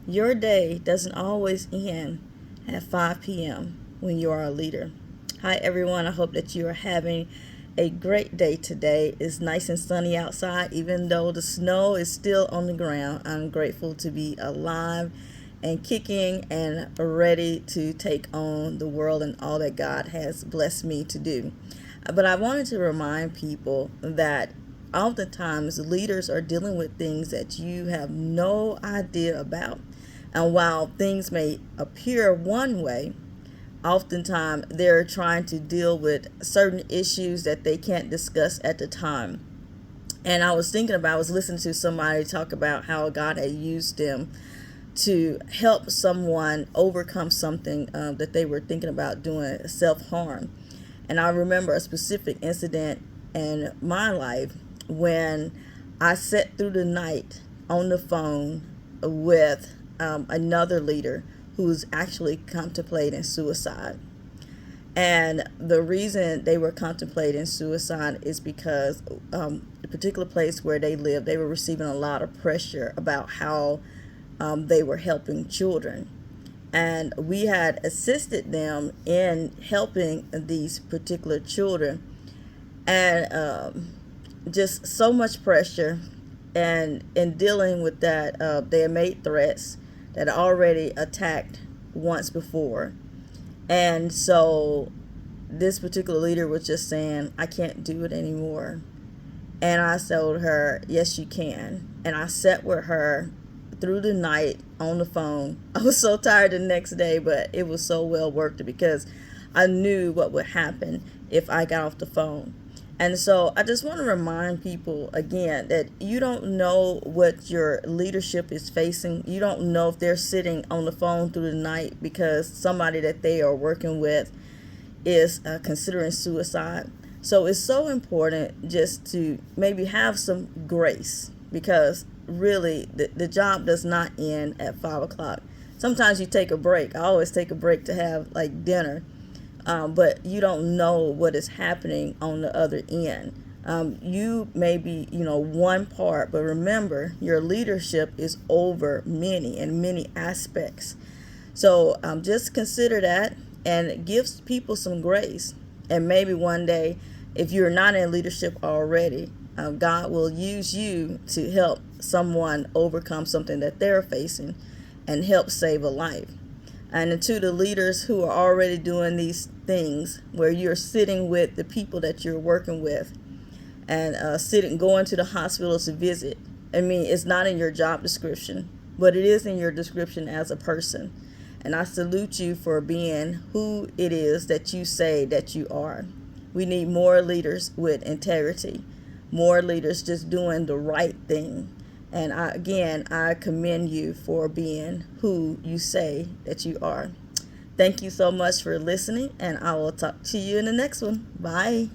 Your day doesn't always end at 5 p.m. when you are a leader. Hi, everyone. I hope that you are having a great day today. It's nice and sunny outside, even though the snow is still on the ground. I'm grateful to be alive and kicking and ready to take on the world and all that God has blessed me to do. But I wanted to remind people that oftentimes leaders are dealing with things that you have no idea about. And while things may appear one way, oftentimes they're trying to deal with certain issues that they can't discuss at the time. And I was listening to somebody talk about how God had used them to help someone overcome something that they were thinking about doing, self harm. And I remember a specific incident in my life when I sat through the night on the phone with another leader who's actually contemplating suicide. And the reason they were contemplating suicide is because the particular place where they lived, they were receiving a lot of pressure about how they were helping children. And we had assisted them in helping these particular children. And just so much pressure. And in dealing with that, they had made threats that had already attacked once before. And so this particular leader was just saying, I can't do it anymore. And I told her, yes, you can. And I sat with her through the night on the phone. I was so tired the next day, but it was so well worth it because I knew what would happen if I got off the phone. And so I just want to remind people again that you don't know what your leadership is facing. You don't know if they're sitting on the phone through the night because somebody that they are working with is considering suicide. So it's so important just to maybe have some grace because really the job does not end at 5 o'clock. Sometimes you take a break. I always take a break to have like dinner. But you don't know what is happening on the other end. You may be, one part, but remember, your leadership is over many and many aspects. So just consider that and give people some grace. And maybe one day, if you're not in leadership already, God will use you to help someone overcome something that they're facing and help save a life. And to the leaders who are already doing these things where you're sitting with the people that you're working with and going to the hospital to visit. I mean, it's not in your job description, but it is in your description as a person. And I salute you for being who it is that you say that you are. We need more leaders with integrity, more leaders just doing the right thing. And I commend you for being who you say that you are. Thank you so much for listening, and I will talk to you in the next one. Bye.